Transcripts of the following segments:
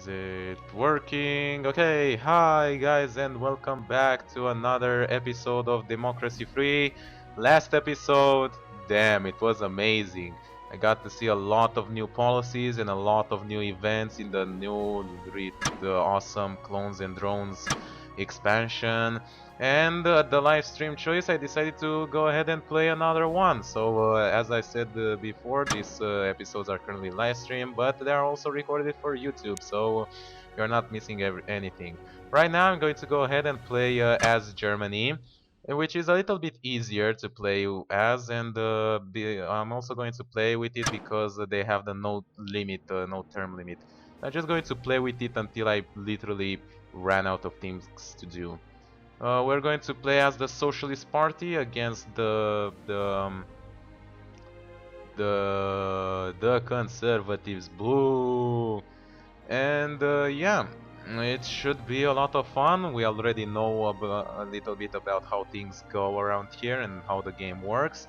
Is it working? Okay, hi guys and welcome back to another episode of Democracy Free. Last episode, damn, it was amazing. I got to see a lot of new policies and a lot of new events in the the awesome Clones and Drones expansion. And the live stream choice, I decided to go ahead and play another one. So, as I said before, these episodes are currently live stream, but they are also recorded for YouTube, so you're not missing anything. Right now, I'm going to go ahead and play as Germany, which is a little bit easier to play as, and I'm also going to play with it because they have the no limit, no term limit. I'm just going to play with it until I literally ran out of things to do. We're going to play as the Socialist Party against the Conservatives. Boo! And yeah, it should be a lot of fun. We already know a little bit about how things go around here and how the game works.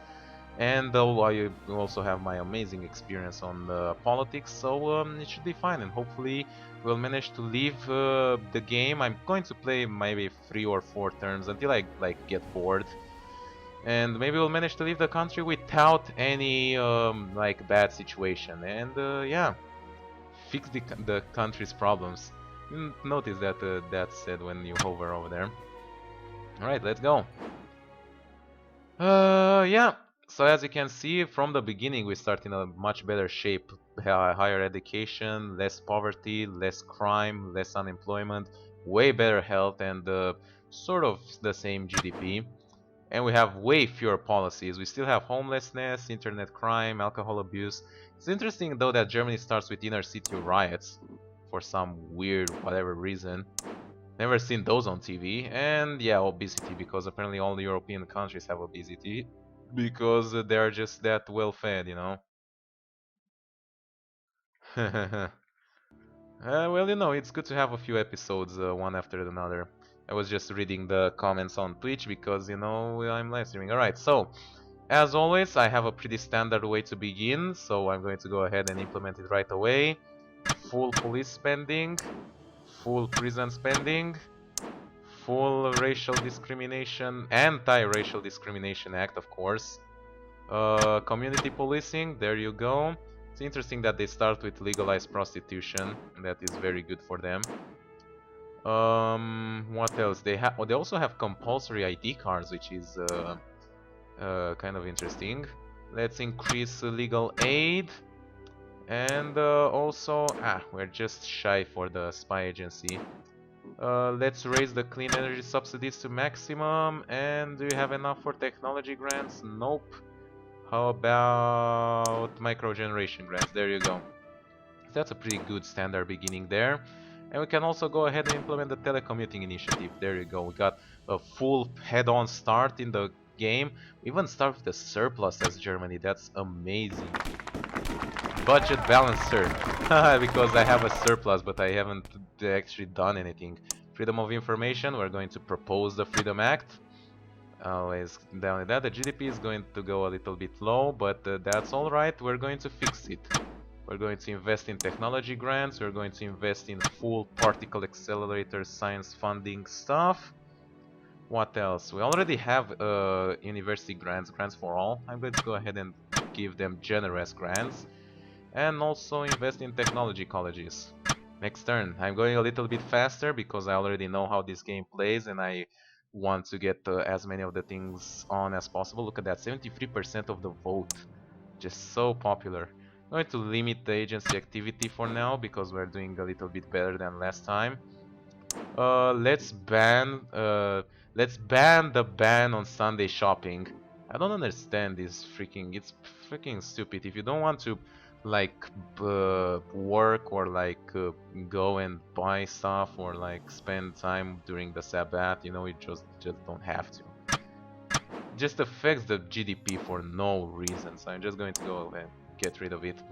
And I also have my amazing experience on politics, so it should be fine. And hopefully, we'll manage to leave the game. I'm going to play maybe 3 or 4 turns until I get bored, and maybe we'll manage to leave the country without any bad situation. And yeah, fix the country's problems. Notice that that's said when you hover over there. All right, let's go. Yeah. So as you can see, from the beginning we start in a much better shape. Higher education, less poverty, less crime, less unemployment, way better health, and sort of the same GDP. And we have way fewer policies. We still have homelessness, internet crime, alcohol abuse. It's interesting though that Germany starts with inner city riots for some weird whatever reason. Never seen those on TV. And yeah, obesity, because apparently all the European countries have obesity because they're just that well fed, you know. Well, you know, it's good to have a few episodes one after another. I was just reading the comments on Twitch because, you know, I'm live streaming. Alright, so as always, I have a pretty standard way to begin, so I'm going to go ahead and implement it right away. Full police spending, full prison spending, full racial discrimination, anti-racial discrimination act, of course. Community policing, there you go. It's interesting that they start with legalized prostitution. That is very good for them. What else? They also have compulsory ID cards, which is kind of interesting. Let's increase legal aid. And also, we're just shy for the spy agency. Let's raise the clean energy subsidies to maximum. And do you have enough for technology grants? Nope. How about micro generation grants? There you go. That's a pretty good standard beginning there. And we can also go ahead and implement the telecommuting initiative. There you go. We got a full head-on start in the game. We even start with a surplus as Germany. That's amazing. Budget balancer. Because I have a surplus, but I haven't actually done anything. Freedom of information. We're going to propose the Freedom Act. Always down with that. The GDP is going to go a little bit low, but that's alright. We're going to fix it. We're going to invest in technology grants. We're going to invest in full particle accelerator science funding stuff. What else? We already have university grants for all. I'm going to go ahead and give them generous grants. And also invest in technology colleges. Next turn. I'm going a little bit faster because I already know how this game plays and I want to get as many of the things on as possible. Look at that, 73% of the vote. Just so popular. I'm going to limit the agency activity for now because we're doing a little bit better than last time. Let's ban the ban on Sunday shopping. I don't understand this it's freaking stupid. If you don't want to like work or like go and buy stuff or like spend time during the Sabbath, you know, you just don't have to. It just affects the GDP for no reason, so I'm just going to go and get rid of it.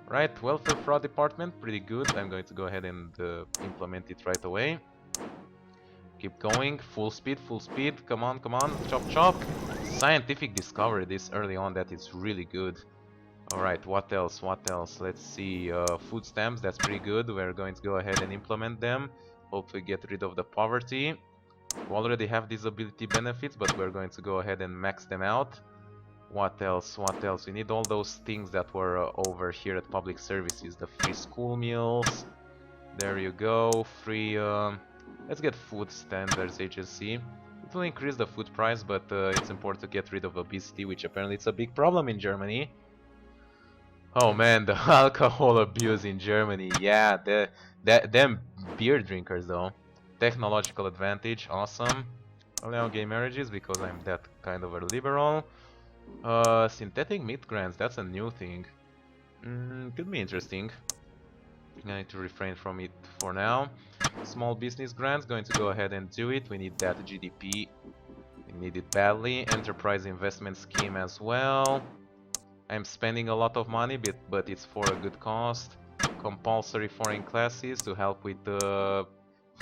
Right, welfare fraud department, pretty good. I'm going to go ahead and implement it right away. Keep going, full speed, come on, chop chop. Scientific discovery this early on, that is really good. Alright, what else? What else? Let's see. Food stamps, that's pretty good. We're going to go ahead and implement them. Hopefully get rid of the poverty. We already have disability benefits, but we're going to go ahead and max them out. What else? What else? We need all those things that were over here at public services. The free school meals. There you go. Free... let's get food standards agency. It will increase the food price, but it's important to get rid of obesity, which apparently it's a big problem in Germany. Oh man, the alcohol abuse in Germany. Yeah, them beer drinkers though. Technological advantage, awesome. Allow gay marriages because I'm that kind of a liberal. Synthetic meat grants, that's a new thing. Could be interesting. I need to refrain from it for now. Small business grants, going to go ahead and do it. We need that GDP. We need it badly. Enterprise investment scheme as well. I'm spending a lot of money, but it's for a good cost. Compulsory foreign classes to help with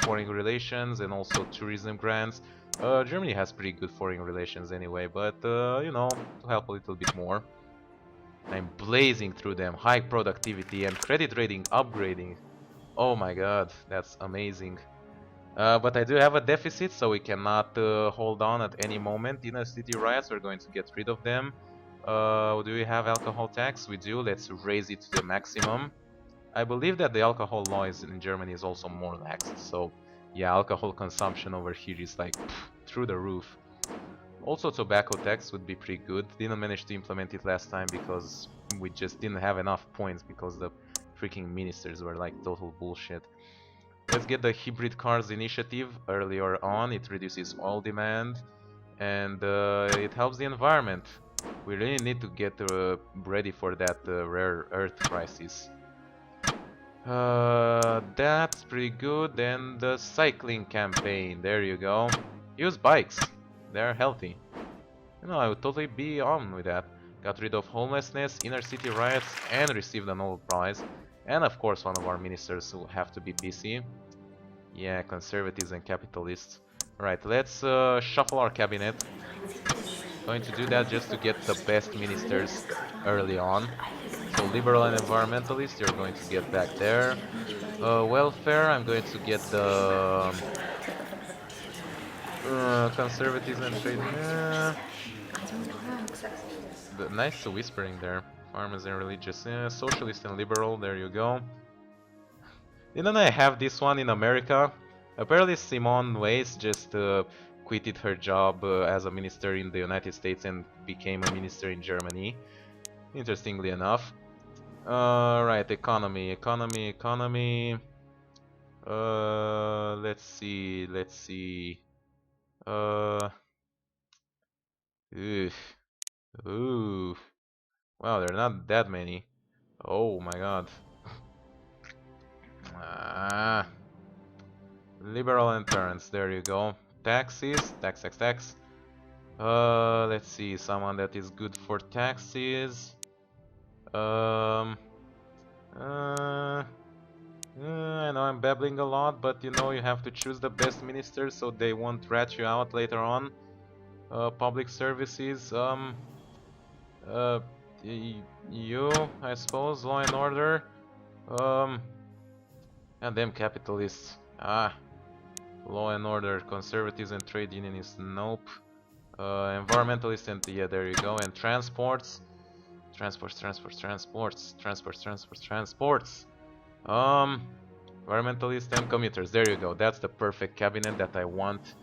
foreign relations and also tourism grants. Germany has pretty good foreign relations anyway, but you know, to help a little bit more. I'm blazing through them. High productivity and credit rating upgrading. Oh my god, that's amazing. But I do have a deficit, so we cannot hold on at any moment. Inner city riots, we're going to get rid of them. Do we have alcohol tax? We do. Let's raise it to the maximum. I believe that the alcohol law in Germany is also more lax. So, yeah, alcohol consumption over here is like through the roof. Also, tobacco tax would be pretty good. Didn't manage to implement it last time because we just didn't have enough points because the freaking ministers were like total bullshit. Let's get the hybrid cars initiative earlier on. It reduces oil demand and it helps the environment. We really need to get ready for that rare earth crisis. That's pretty good. And the cycling campaign, there you go. Use bikes, they're healthy. You know, I would totally be on with that. Got rid of homelessness, inner city riots, and received a Nobel Prize. And of course one of our ministers who have to be PC. Yeah, conservatives and capitalists. Right, let's shuffle our cabinet. Going to do that just to get the best ministers early on. So liberal and environmentalist, you're going to get back there. Welfare, I'm going to get the conservatives and trade. Nice whispering there. Farmers and religious. Socialist and liberal, there you go. Didn't I have this one in America? Apparently Simone Weiss just quitted her job as a minister in the United States and became a minister in Germany. Interestingly enough. Right, economy. Let's see. Ooh. Wow, there are not that many. Oh my god. Liberal entrance, there you go. Taxes, tax. Let's see, someone that is good for taxes. I know I'm babbling a lot, but you know you have to choose the best ministers so they won't rat you out later on. Public services, you, I suppose, law and order. And them capitalists. Law and order, conservatives and trade unionists, nope. Environmentalists and yeah, there you go. And transports. Transports. Environmentalists and commuters, there you go. That's the perfect cabinet that I want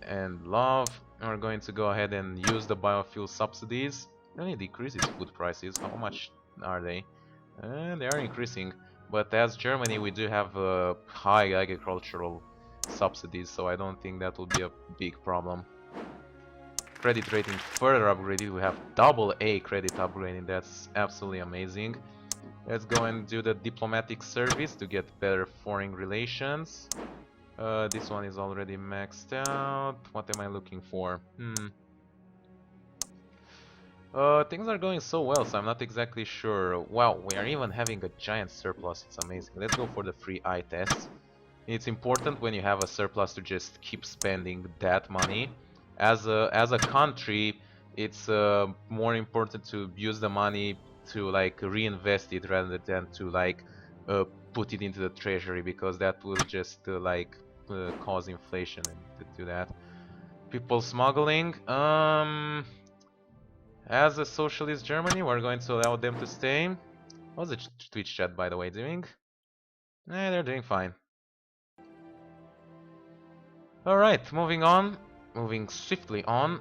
and love. We're going to go ahead and use the biofuel subsidies. It only decreases food prices. How much are they? They are increasing. But as Germany, we do have high agricultural subsidies, so I don't think that will be a big problem. Credit rating further upgraded. We have double A credit upgrading. That's absolutely amazing. Let's go and do the diplomatic service to get better foreign relations. This one is already maxed out. What am I looking for? Things are going so well, so I'm not exactly sure. Wow, we are even having a giant surplus. It's amazing. Let's go for the free eye test. It's important when you have a surplus to just keep spending that money. As a country, it's more important to use the money to like reinvest it rather than to like put it into the treasury, because that will just cause inflation and to do that. People smuggling. As a socialist Germany, we're going to allow them to stay. What's the Twitch chat, by the way, doing? They're doing fine. Alright, moving on. Moving swiftly on.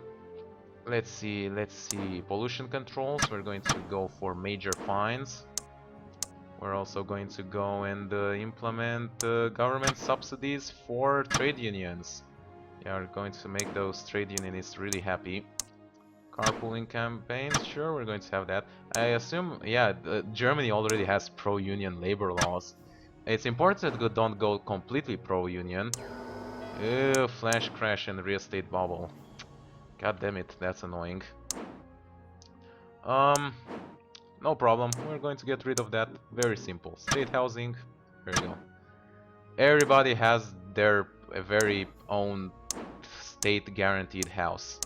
Let's see. Pollution controls. We're going to go for major fines. We're also going to go and implement government subsidies for trade unions. Yeah, we're going to make those trade unionists really happy. Carpooling campaigns, sure, we're going to have that. I assume, yeah, Germany already has pro-union labor laws. It's important that don't go completely pro-union. Ew, flash crash and real estate bubble. God damn it, that's annoying. No problem, we're going to get rid of that. Very simple. State housing, there you go. Everybody has their very own state guaranteed house.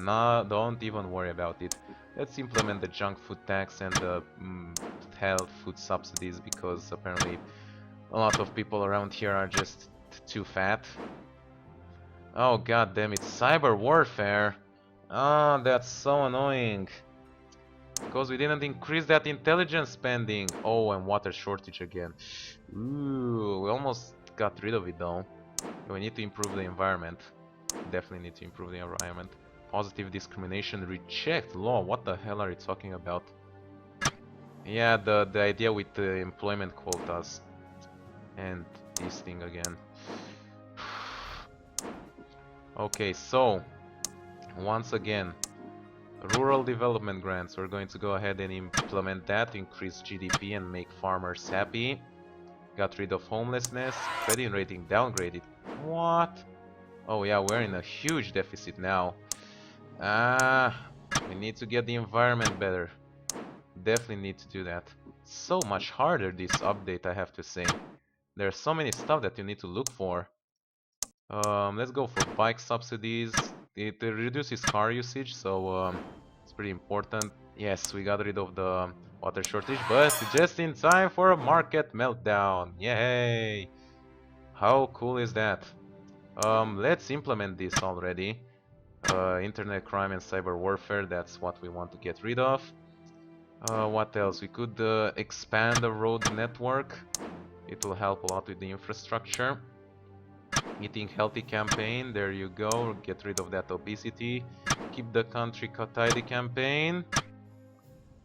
No, don't even worry about it. Let's implement the junk food tax and the health food subsidies, because apparently a lot of people around here are just too fat. Oh god damn it, cyber warfare! Ah, that's so annoying. Because we didn't increase that intelligence spending. Oh, and water shortage again. Ooh, we almost got rid of it though. We need to improve the environment. Definitely need to improve the environment. Positive discrimination reject law. What the hell are you talking about? Yeah, the idea with the employment quotas. And this thing again. Okay, so once again, rural development grants. We're going to go ahead and implement that, increase GDP and make farmers happy. Got rid of homelessness. Credit rating downgraded. What? Oh yeah, we're in a huge deficit now. We need to get the environment better. Definitely need to do that. So much harder this update, I have to say. There's so many stuff that you need to look for. Let's go for bike subsidies. It reduces car usage, so it's pretty important. Yes, we got rid of the water shortage, but just in time for a market meltdown. Yay! How cool is that? Let's implement this already. Internet crime and cyber warfare, that's what we want to get rid of. What else? We could expand the road network. It will help a lot with the infrastructure. Eating healthy campaign, there you go. Get rid of that obesity. Keep the country tidy campaign.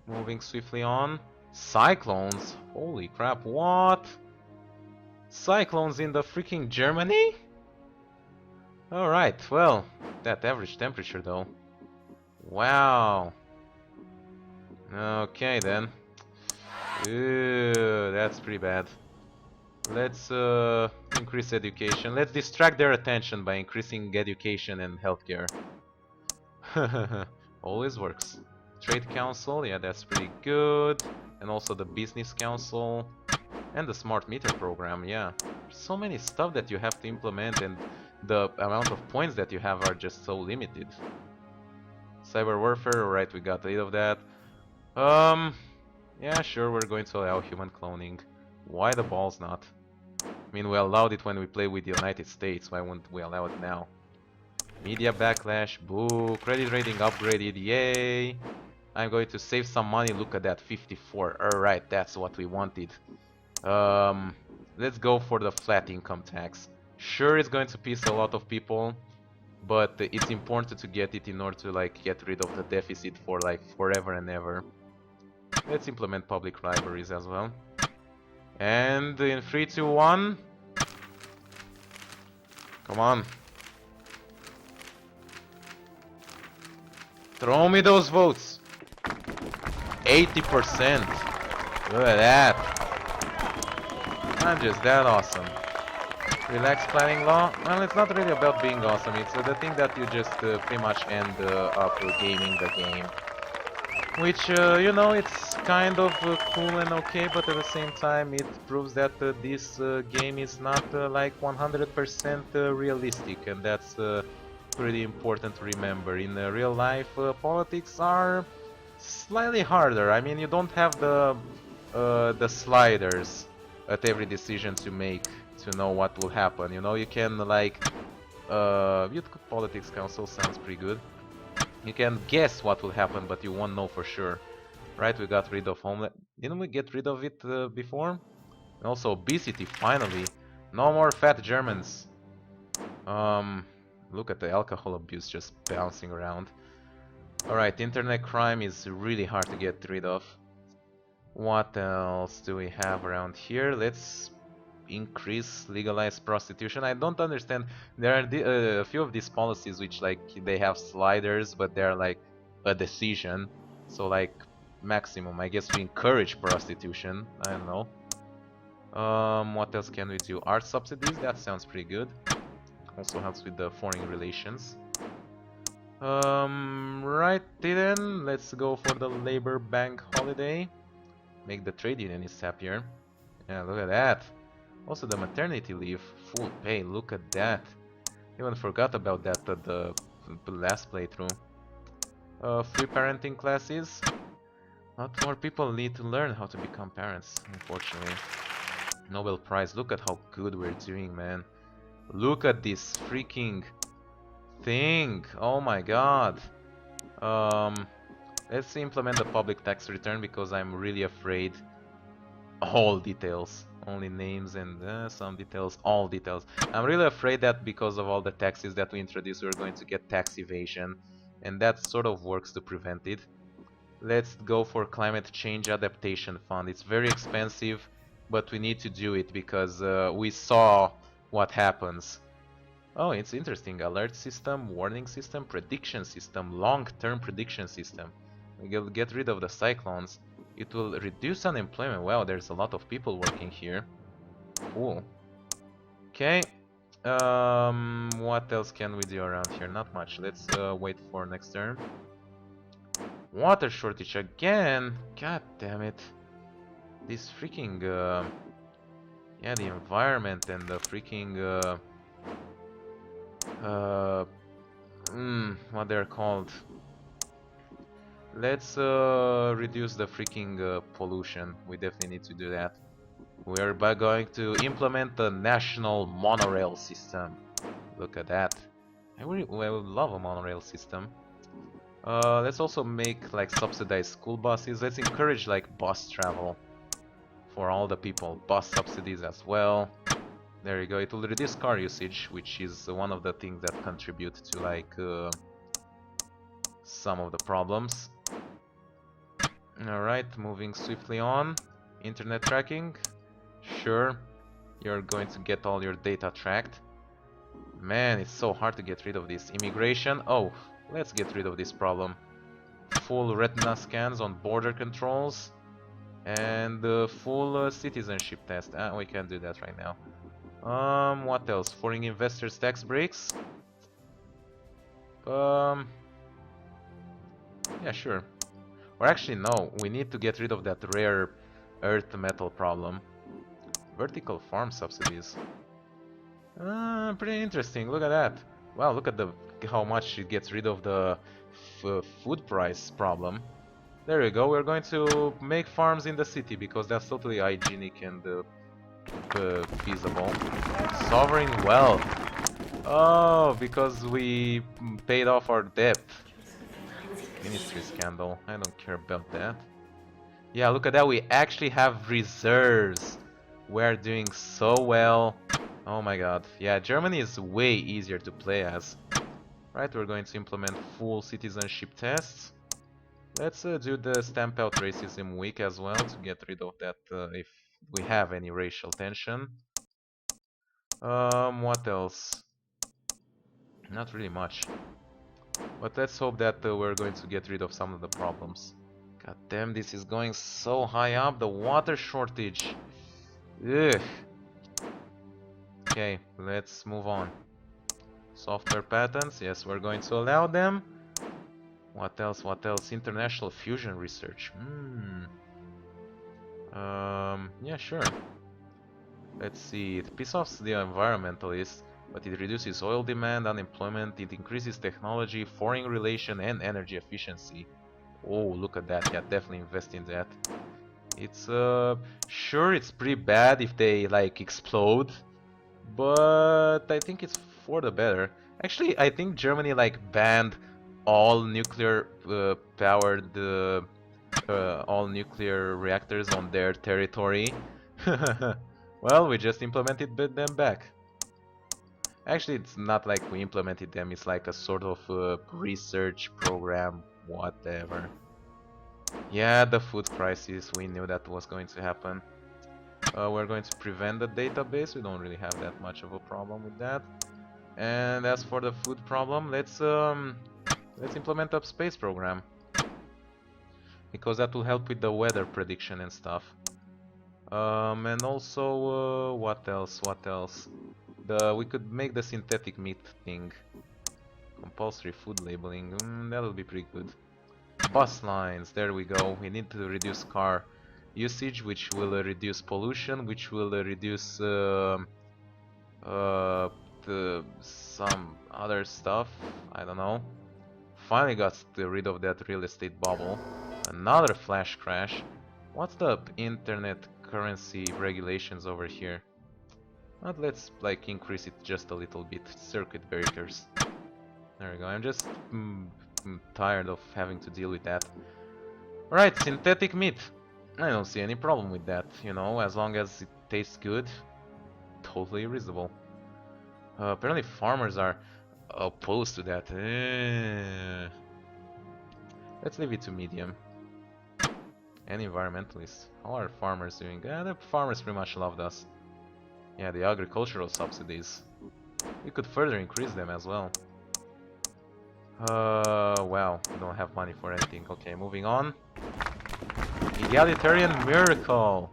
Moving swiftly on. Cyclones? Holy crap, what? Cyclones in the freaking Germany? Alright, well, that average temperature though. Wow. Okay then. Ew, that's pretty bad. Let's increase education. Let's distract their attention by increasing education and healthcare. Always works. Trade Council, yeah, that's pretty good. And also the Business Council. And the Smart Meter program, yeah. So many stuff that you have to implement, and the amount of points that you have are just so limited. Cyber warfare, alright, we got rid of that. Yeah, sure, we're going to allow human cloning. Why the balls not? I mean, we allowed it when we played with the United States, why wouldn't we allow it now? Media backlash, boo, credit rating upgraded, yay! I'm going to save some money, look at that, 54, alright, that's what we wanted. Let's go for the flat income tax. Sure, it's going to piss a lot of people, but it's important to get it in order to like get rid of the deficit for like forever and ever. Let's implement public libraries as well. And in 3, 2, 1. Come on. Throw me those votes. 80%. Look at that. I'm just that awesome. Relax planning law? Well, it's not really about being awesome. It's the thing that you just pretty much end up gaming the game. Which, you know, it's kind of cool and okay, but at the same time it proves that this game is not like 100% realistic, and that's pretty important to remember. In real life, politics are slightly harder. I mean, you don't have the sliders at every decision to make to know what will happen. You know, you can like Youth Politics Council sounds pretty good. You can guess what will happen, but you won't know for sure. Right? We got rid of homeland. Didn't we get rid of it before? And also obesity, finally. No more fat Germans. Um, Look at the alcohol abuse just bouncing around. Alright, internet crime is really hard to get rid of. What else do we have around here? Let's increase legalized prostitution. I don't understand. There are a few of these policies which like they have sliders, but they're like a decision. So like maximum, I guess we encourage prostitution. I don't know. What else can we do? Art subsidies. That sounds pretty good. Also helps with the foreign relations. Right then, let's go for the Labor Bank holiday. Make the trade unionists happier. Yeah, look at that. Also the maternity leave, full pay, look at that. Even forgot about that at the last playthrough. Free parenting classes. Not more people need to learn how to become parents, unfortunately. Nobel Prize, look at how good we're doing, man. Look at this freaking thing. Oh my god. Let's implement the public tax return because I'm really afraid. All details, only names and some details, all details. I'm really afraid that because of all the taxes that we introduce, we're going to get tax evasion, and that sort of works to prevent it. Let's go for climate change adaptation fund. It's very expensive, but we need to do it because we saw what happens. Oh, it's interesting. Alert system, warning system, prediction system, long-term prediction system. We'll get rid of the cyclones. It will reduce unemployment. Wow, there's a lot of people working here. Cool. Okay. What else can we do around here? Not much. Let's wait for next turn. Water shortage again. God damn it. This freaking yeah, the environment and the freaking what they're called. Let's reduce the freaking pollution. We definitely need to do that. We are going to implement the national monorail system. Look at that. I would love a monorail system. Let's also make like subsidized school buses. Let's encourage like bus travel for all the people. Bus subsidies as well. There you go. It will reduce car usage, which is one of the things that contribute to like some of the problems. Alright, moving swiftly on. Internet tracking. Sure, you're going to get all your data tracked. Man, it's so hard to get rid of this. Immigration. Oh, let's get rid of this problem. Full retina scans on border controls. And full citizenship test. We can't do that right now. What else? Foreign investors tax breaks. Yeah, sure. Or actually, no. We need to get rid of that rare earth metal problem. Vertical farm subsidies. Pretty interesting. Look at that. Wow, look at how much it gets rid of the food price problem. There you go. We're going to make farms in the city because that's totally hygienic and feasible. Sovereign wealth. Oh, because we paid off our debt. Ministry scandal. I don't care about that. Yeah, look at that. We actually have reserves. We're doing so well. Oh my god. Yeah, Germany is way easier to play as. Right, we're going to implement full citizenship tests. Let's do the stamp out racism week as well to get rid of that if we have any racial tension. What else? Not really much. But let's hope that we're going to get rid of some of the problems. God damn, this is going so high up. The water shortage. Ugh. Okay, let's move on. Software patents. Yes, we're going to allow them. What else? What else? International fusion research. Yeah, sure. Let's see. It pisses off the environmentalists, but it reduces oil demand, unemployment, it increases technology, foreign relation, and energy efficiency. Oh, look at that. Yeah, definitely invest in that. It's sure it's pretty bad if they like explode, but I think it's for the better. Actually, I think Germany like banned all nuclear powered all nuclear reactors on their territory. Well, we just implemented them back. Actually, it's not like we implemented them, it's like a sort of research program, whatever. Yeah, the food crisis, we knew that was going to happen. We're going to prevent the database, we don't really have that much of a problem with that. And as for the food problem, let's implement a space program. Because that will help with the weather prediction and stuff. And also, what else? What else? We could make the synthetic meat thing. Compulsory food labeling. That'll be pretty good. Bus lines. There we go. We need to reduce car usage, which will reduce pollution, which will reduce uh, some other stuff. I don't know. Finally got rid of that real estate bubble. Another flash crash. What's the internet currency regulations over here? But let's like increase it just a little bit. Circuit breakers. There we go. I'm just tired of having to deal with that. Alright, synthetic meat. I don't see any problem with that, you know, as long as it tastes good. Totally reasonable. Apparently farmers are opposed to that. Let's leave it to medium. And environmentalists. How are farmers doing? The farmers pretty much loved us. Yeah, the agricultural subsidies. We could further increase them as well. Well, we don't have money for anything. Okay, moving on. Egalitarian miracle.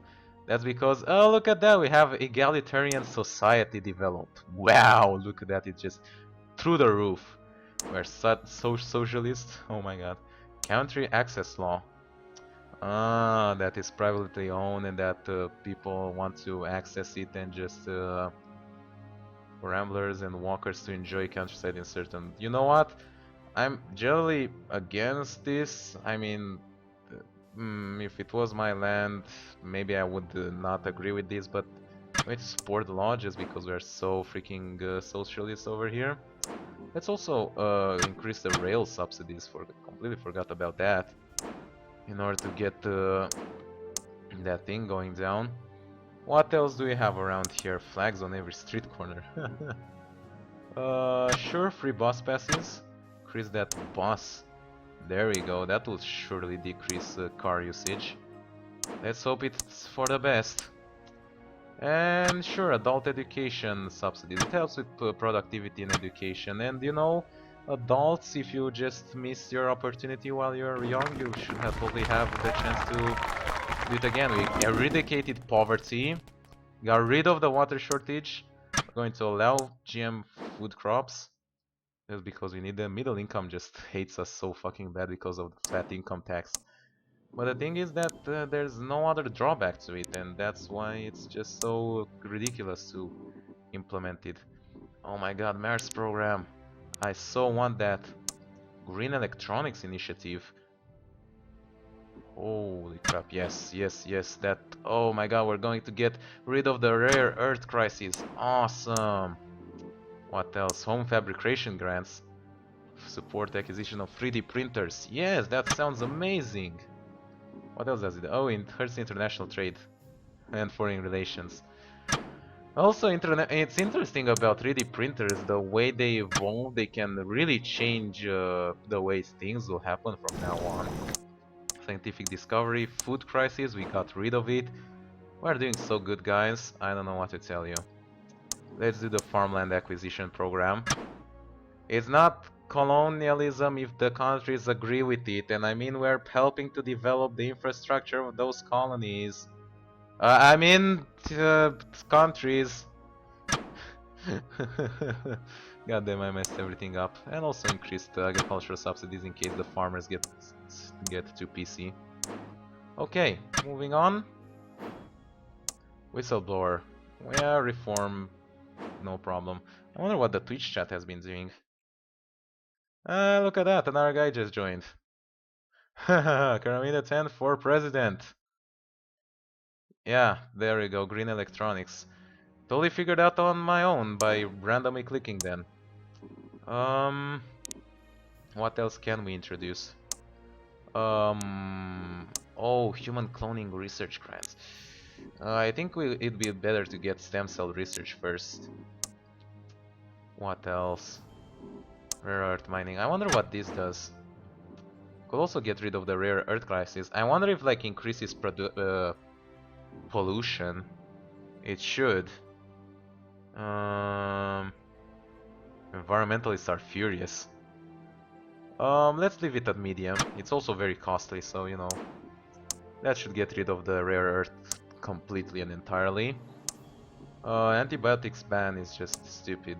That's because, oh, look at that, we have egalitarian society developed. Wow, look at that, it's just through the roof. We're socialist. Oh my god. Country access law. Ah, that is privately owned and that people want to access it and just ramblers and walkers to enjoy countryside in certain. You know what? I'm generally against this. I mean, if it was my land, maybe I would not agree with this, but I'm going to support the law just because we're so freaking socialist over here. Let's also increase the rail subsidies. Completely forgot about that. In order to get that thing going down. What else do we have around here? Flags on every street corner. Sure, free bus passes. Increase that bus. There we go, that will surely decrease car usage. Let's hope it's for the best. And sure, adult education subsidies. It helps with productivity and education. And you know, adults, if you just miss your opportunity while you're young, you should probably have the chance to do it again. We eradicated poverty, got rid of the water shortage. We're going to allow GM food crops. Just because we need the middle income just hates us so fucking bad because of the flat income tax. But the thing is that there's no other drawback to it, and that's why it's just so ridiculous to implement it. Oh my god, Mars program. I so want that. Green Electronics Initiative. Holy crap, yes, yes, yes, that... Oh my god, we're going to get rid of the rare earth crisis. Awesome. What else? Home fabrication grants. Support acquisition of 3D printers. Yes, that sounds amazing. What else does it do? Oh, it hurts international trade and foreign relations. Also, it's interesting about 3D printers, the way they evolve, they can really change the way things will happen from now on. Scientific discovery, food crisis, we got rid of it. We're doing so good, guys. I don't know what to tell you. Let's do the farmland acquisition program. It's not colonialism if the countries agree with it, and I mean we're helping to develop the infrastructure of those colonies. I mean countries. God damn, I messed everything up. And also increased agricultural subsidies in case the farmers get too PC. Okay, moving on. Whistleblower. Yeah, reform. No problem. I wonder what the Twitch chat has been doing. Look at that, another guy just joined. Karamida 10 for president. Yeah, there we go, green electronics. Totally figured out on my own by randomly clicking then. Um, what else can we introduce? Oh, human cloning research grants. I think it'd be better to get stem cell research first. What else? Rare earth mining. I wonder what this does. Could also get rid of the rare earth crisis. I wonder if like increases pollution. It should. Environmentalists are furious. Let's leave it at medium. It's also very costly, so you know. That should get rid of the rare earth completely and entirely. Antibiotics ban is just stupid.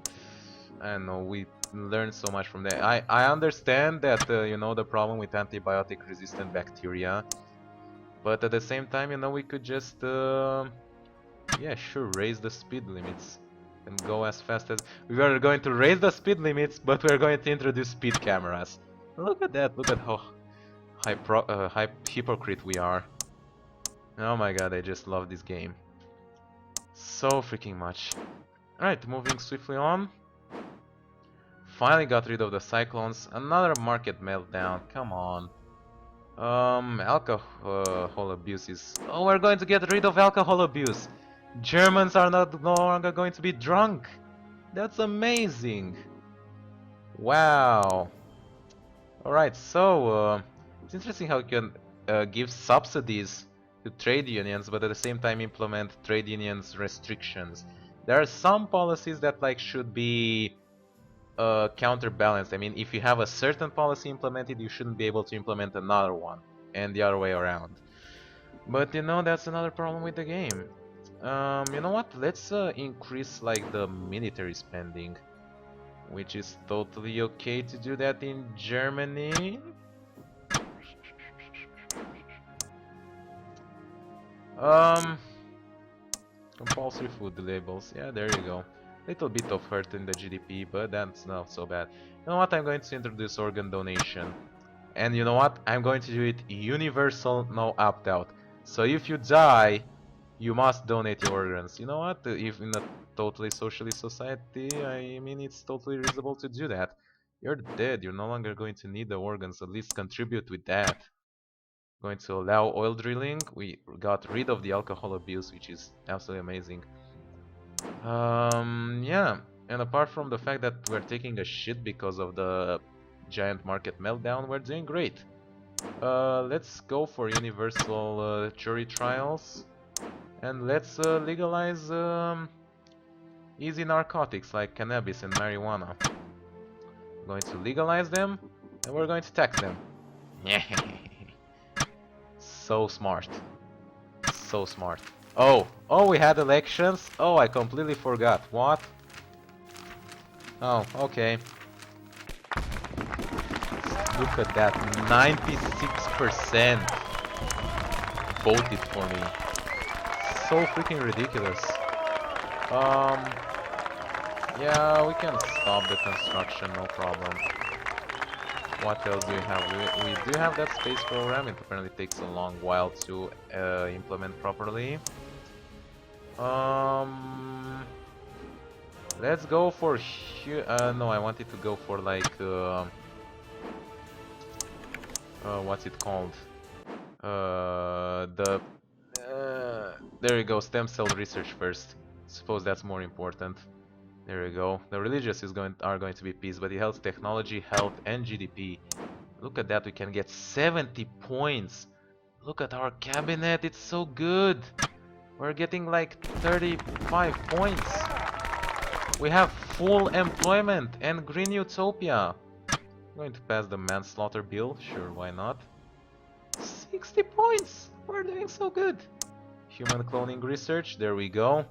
I don't know, we learned so much from that. I understand that, you know, the problem with antibiotic resistant bacteria. But at the same time, you know, we could just, yeah, sure, raise the speed limits. And go as fast as... We are going to raise the speed limits, but we're going to introduce speed cameras. Look at that, look at how hypocrite we are. Oh my god, I just love this game. So freaking much. Alright, moving swiftly on. Finally got rid of the cyclones. Another market meltdown, come on. Alcohol abuse is... Oh, we're going to get rid of alcohol abuse! Germans are no longer going to be drunk! That's amazing! Wow! Alright, so... it's interesting how you can give subsidies to trade unions, but at the same time implement trade unions restrictions. There are some policies that like should be counterbalanced. I mean, if you have a certain policy implemented, you shouldn't be able to implement another one, and the other way around. But you know, that's another problem with the game. You know what? Let's increase like the military spending, which is totally okay to do that in Germany. Compulsory food labels. Yeah, there you go. Little bit of hurt in the GDP, but that's not so bad. You know what? I'm going to introduce organ donation. And you know what? I'm going to do it universal, no opt-out. So if you die, you must donate your organs. You know what? If in a totally socialist society, I mean, it's totally reasonable to do that. You're dead. You're no longer going to need the organs. At least contribute with that. Going to allow oil drilling. We got rid of the alcohol abuse, which is absolutely amazing. Yeah, and apart from the fact that we're taking a shit because of the giant market meltdown, we're doing great. Let's go for universal jury trials, and let's legalize easy narcotics like cannabis and marijuana. We're going to legalize them, and we're going to tax them. So smart. So smart. Oh, we had elections? Oh, I completely forgot. What? Oh, okay. Look at that. 96% voted for me. So freaking ridiculous. Yeah, we can stop the construction, no problem. What else do we have? We do have that space program. It apparently takes a long while to implement properly. Let's go for no, I wanted to go for like what's it called? There you go, stem cell research first. Suppose that's more important. There we go. The religious are going to be peace, but the health, technology, health, and GDP. Look at that, we can get 70 points. Look at our cabinet, it's so good. We're getting like 35 points. We have full employment and green utopia. I'm going to pass the manslaughter bill, sure, why not? 60 points! We're doing so good. Human cloning research, there we go.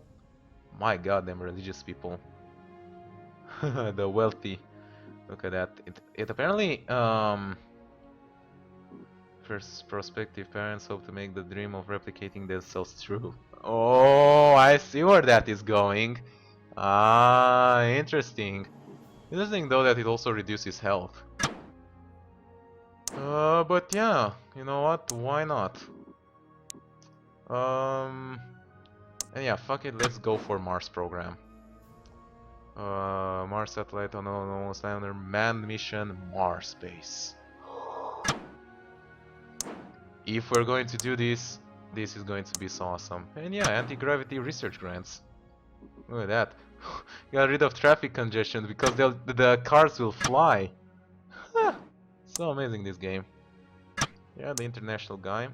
My god, them religious people. The wealthy. Look at that. It apparently first prospective parents hope to make the dream of replicating themselves true. Oh, I see where that is going. Ah, interesting. Interesting though that it also reduces health. But yeah, you know what? Why not? Um, and yeah, fuck it. Let's go for Mars program. Mars satellite on almost manned mission Mars base. If we're going to do this, this is going to be so awesome. And yeah, anti-gravity research grants. Look at that. Got rid of traffic congestion because the cars will fly. So amazing this game. Yeah, the international guy.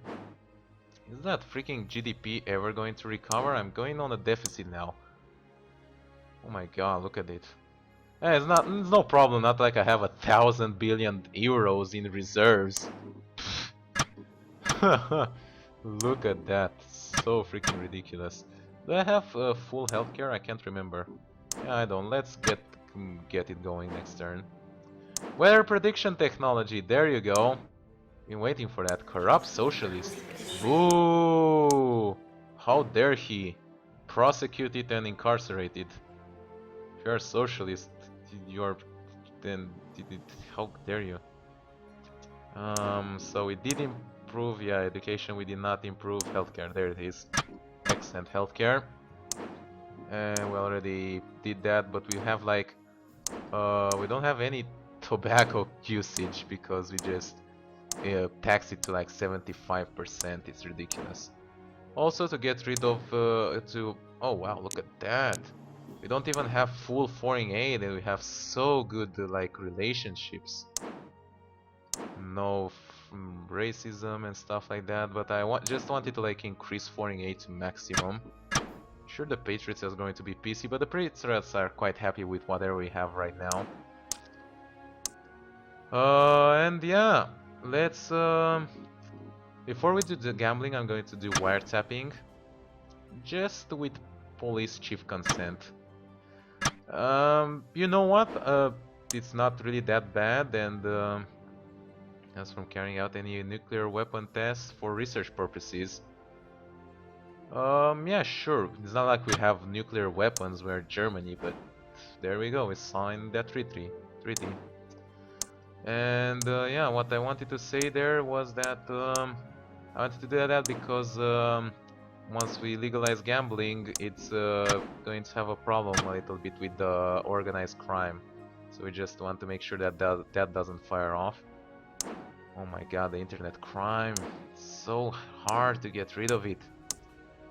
Is that freaking GDP ever going to recover? I'm going on a deficit now. Oh my god, look at it. It's no problem, not like I have 1,000 billion euros in reserves. Look at that, so freaking ridiculous. Do I have full healthcare? I can't remember. Yeah, I don't. Let's get it going next turn. Weather prediction technology, there you go. Been waiting for that. Corrupt socialist. Boo! How dare he? Prosecuted and incarcerated. If you're a socialist, you're then how dare you? So we did improve, yeah, education. We did not improve healthcare. There it is. Excellent healthcare. And we already did that, but we have like, we don't have any tobacco usage because we just tax it to like 75%. It's ridiculous. Also to get rid of, oh wow, look at that. We don't even have full foreign aid and we have so good like relationships. No racism and stuff like that, but I just wanted to like increase foreign aid to maximum. Sure, the Patriots are going to be PC, but the Patriots are quite happy with whatever we have right now. And yeah, let's before we do the gambling, I'm going to do wiretapping, just with police chief consent. You know what? It's not really that bad, and as from carrying out any nuclear weapon tests for research purposes. Yeah, sure. It's not like we have nuclear weapons. We're Germany, but there we go. We signed that treaty. And yeah, what I wanted to say there was that I wanted to do that because once we legalize gambling, it's going to have a problem a little bit with the organized crime. So we just want to make sure that that doesn't fire off. Oh my god, the internet crime. It's so hard to get rid of it.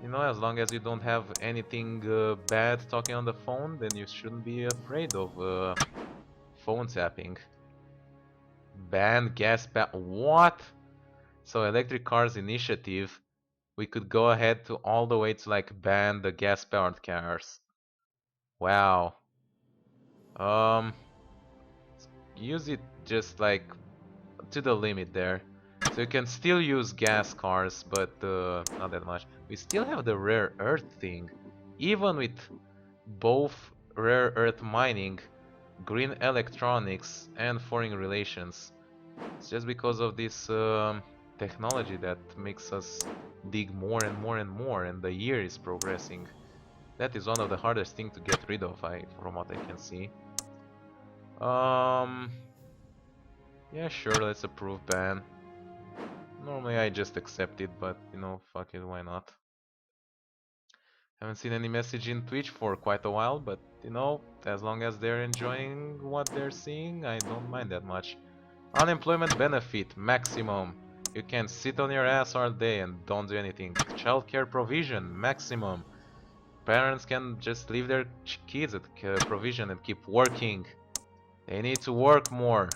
You know, as long as you don't have anything bad talking on the phone, then you shouldn't be afraid of phone tapping. Ban gas what? So electric cars initiative, we could go ahead to all the way to like ban the gas powered cars. Wow. Um use it just like to the limit there. So you can still use gas cars, but not that much. We still have the rare earth thing. Even with both rare earth mining, green electronics, and foreign relations. It's just because of this technology that makes us dig more and more and more, and the year is progressing. That is one of the hardest things to get rid of, from what I can see. Yeah, sure, let's approve ban. Normally I just accept it, but you know, fuck it, why not? Haven't seen any message in Twitch for quite a while, but you know, as long as they're enjoying what they're seeing, I don't mind that much. Unemployment benefit, maximum. You can sit on your ass all day and don't do anything. Childcare provision, maximum. Parents can just leave their kids at provision and keep working. They need to work more.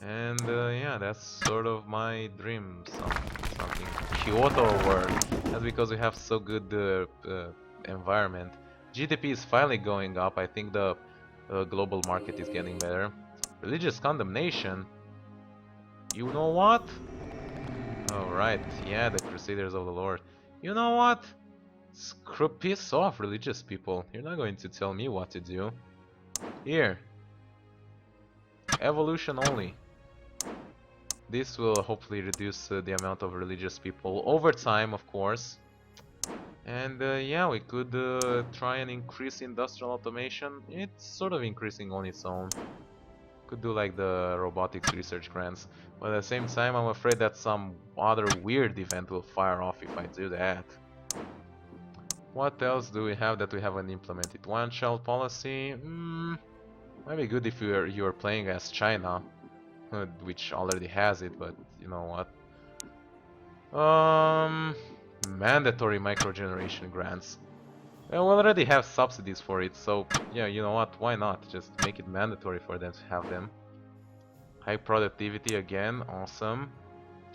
And yeah, that's sort of my dream, something Kyoto world. That's because we have so good environment. GDP is finally going up. I think the global market is getting better. Religious condemnation. You know what? Alright, yeah, the Crusaders of the Lord. You know what? Screw, piss off, religious people. You're not going to tell me what to do. Here. Evolution only. This will hopefully reduce the amount of religious people over time, of course. And yeah, we could try and increase industrial automation. It's sort of increasing on its own. could do like the robotics research grants, but at the same time I'm afraid that some other weird event will fire off if I do that. What else do we have that we haven't implemented? One child policy? Might be good if you're playing as China, which already has it, but you know what? Mandatory microgeneration grants. We already have subsidies for it, so yeah, you know what? Why not? Just make it mandatory for them to have them. High productivity again, awesome.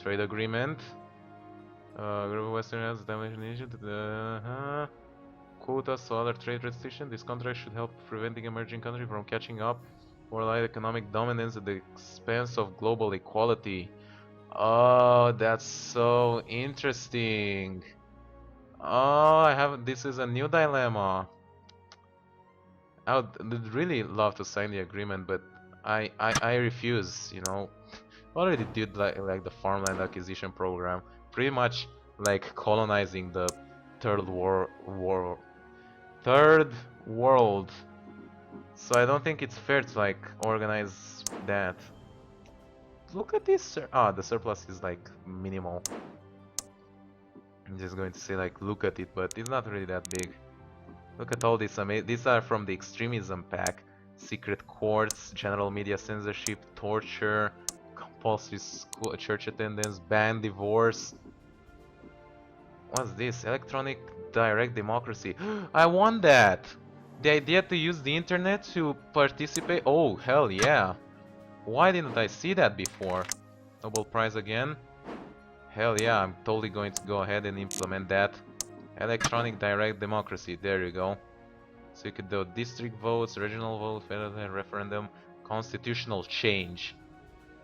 Trade agreement. Group of Western has damage quotas, so other trade restrictions. This contract should help preventing emerging countries from catching up worldwide economic dominance at the expense of global equality. Oh, that's so interesting. Oh, this is a new dilemma. I would really love to sign the agreement, but I refuse, you know. Already did like the farmland acquisition program, pretty much like colonizing the third third world. So I don't think it's fair to like organize that. Look at this. The surplus is like minimal. I'm just going to say like look at it, but it's not really that big. Look at all these these are from the extremism pack. Secret courts, general media censorship, torture, compulsory school, church attendance, ban divorce. What's this? Electronic direct democracy. I want that! The idea to use the internet to participate. Oh, hell yeah. Why didn't I see that before? Nobel Prize again? Hell yeah, I'm totally going to go ahead and implement that. Electronic direct democracy, there you go. So you could do district votes, regional votes, federal referendum, constitutional change.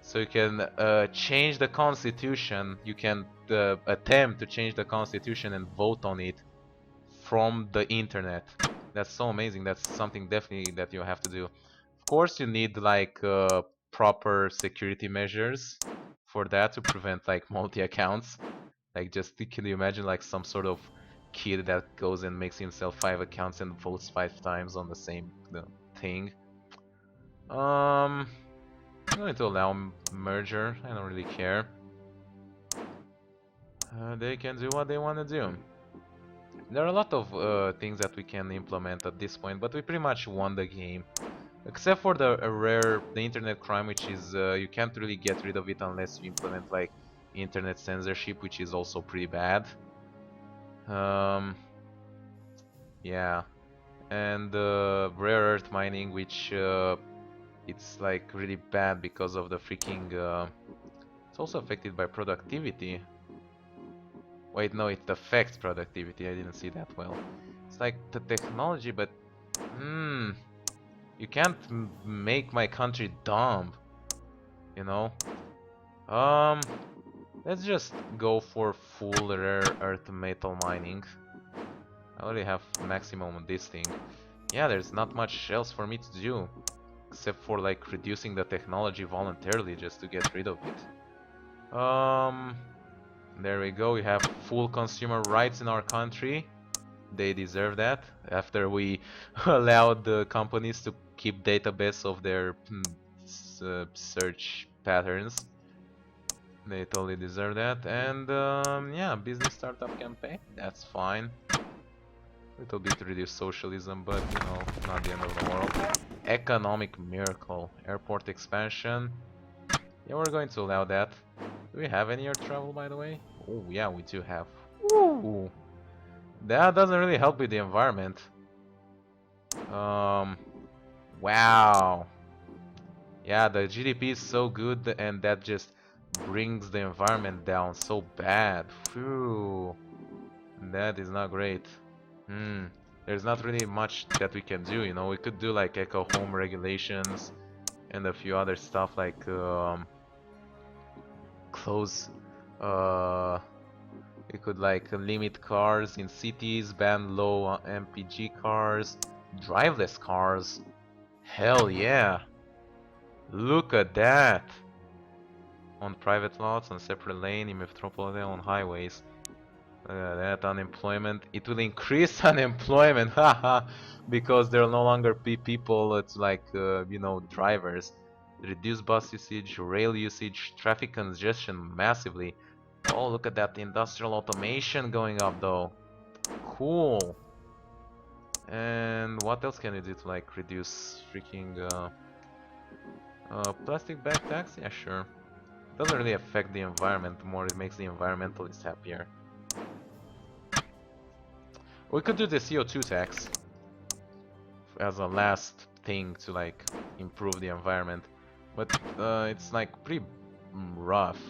So you can change the constitution, you can attempt to change the constitution and vote on it from the internet. That's so amazing, that's something definitely that you have to do. Of course you need like proper security measures for that to prevent like multi-accounts. Like just can you imagine like some sort of kid that goes and makes himself 5 accounts and votes 5 times on the same thing. I'm going to allow merger, I don't really care. They can do what they want to do. There are a lot of things that we can implement at this point, but we pretty much won the game. Except for the the internet crime, which is you can't really get rid of it unless you implement like internet censorship, which is also pretty bad. Yeah, and rare earth mining, which it's like really bad because of the freaking. It's also affected by productivity. Wait, no, it affects productivity. I didn't see that well. It's like the technology, but you can't make my country dumb. You know. Let's just go for full rare earth metal mining. I already have maximum on this thing. Yeah, there's not much else for me to do. Except for like reducing the technology voluntarily just to get rid of it. There we go, we have full consumer rights in our country. They deserve that. After we allowed the companies to keep database of their search patterns. They totally deserve that. And yeah, business startup campaign, that's fine. Little bit reduce socialism, but you know, not the end of the world. Economic miracle, airport expansion. Yeah, we're going to allow that. Do we have any air travel, by the way? Oh yeah, we do have. Ooh, that doesn't really help with the environment. Wow. Yeah, the GDP is so good, and that just brings the environment down so bad. Phew. That is not great. There's not really much that we can do, you know. We could do like eco home regulations and a few other stuff like close. We could like limit cars in cities, ban low MPG cars, driveless cars. Hell yeah! Look at that! On private lots, on separate lane, in metropolitan, on highways. That unemployment, it will increase unemployment, haha, because there will no longer be people, it's like, you know, drivers. reduce bus usage, rail usage, traffic congestion massively. Oh, look at that industrial automation going up though. Cool. And what else can you do to like reduce freaking plastic bag tax? Yeah, sure. Doesn't really affect the environment more, it makes the environmentalists happier. We could do the CO2 tax as a last thing to like improve the environment, but it's like pretty rough,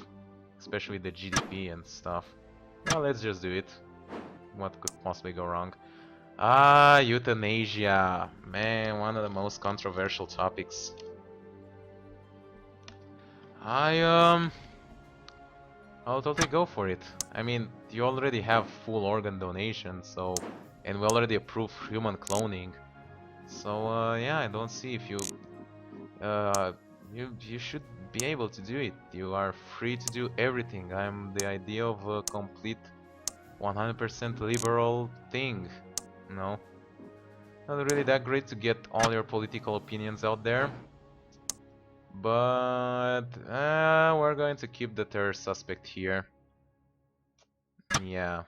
especially the GDP and stuff. Well, let's just do it. What could possibly go wrong? Ah, euthanasia. Man, one of the most controversial topics. I'll totally go for it. I mean, you already have full organ donation, so, and we already approved human cloning. So yeah, I don't see if uh, you should be able to do it. You are free to do everything. I'm the idea of a complete 100% liberal thing. No, not really that great to get all your political opinions out there. But we're going to keep the third suspect here. Yeah,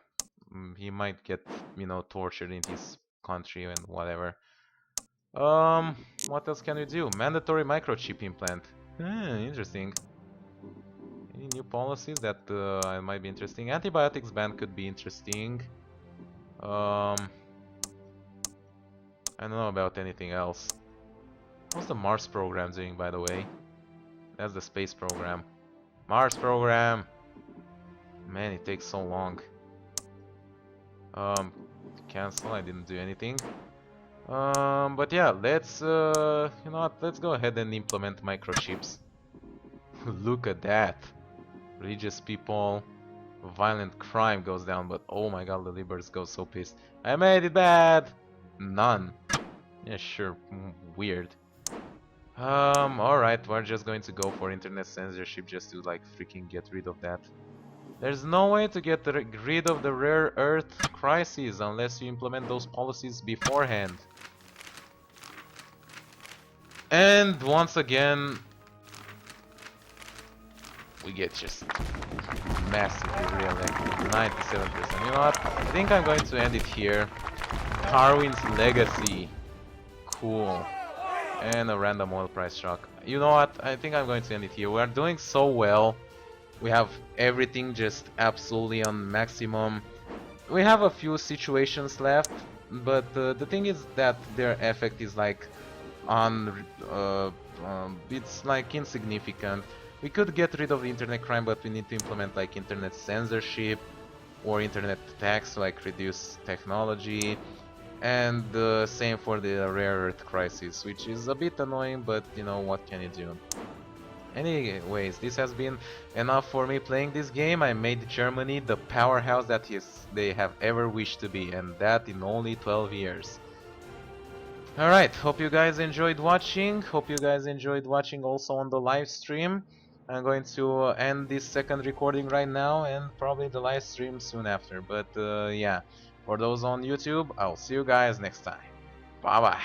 he might get, you know, tortured in his country and whatever. What else can we do? Mandatory microchip implant. Interesting. Any new policies that might be interesting? Antibiotics ban could be interesting. I don't know about anything else. What's the Mars program doing, by the way? That's the space program. Mars program! Man, it takes so long. Cancel, I didn't do anything. But yeah, let's, you know what, let's go ahead and implement microchips. Look at that. Religious people, violent crime goes down, but oh my god, the Liberals go so pissed. I made it bad! None. Yeah, sure, weird. Alright, we're just going to go for internet censorship just to like freaking get rid of that. There's no way to get rid of the rare earth crisis unless you implement those policies beforehand. And once again, we get just massively re-elected, 97%. You know what? I think I'm going to end it here. Darwin's legacy. Cool. And a random oil price shock. You know what? I think I'm going to end it here. We are doing so well. We have everything just absolutely on maximum. We have a few situations left, but the thing is that their effect is like it's like insignificant. We could get rid of internet crime, but we need to implement like internet censorship or internet tax to like reduce technology. And same for the rare earth crisis, which is a bit annoying, but you know, what can you do? Anyways, this has been enough for me playing this game. I made Germany the powerhouse that they have ever wished to be, and that in only 12 years. Alright, hope you guys enjoyed watching. Hope you guys enjoyed watching also on the live stream. I'm going to end this second recording right now and probably the live stream soon after. But yeah, for those on YouTube, I'll see you guys next time. Bye bye.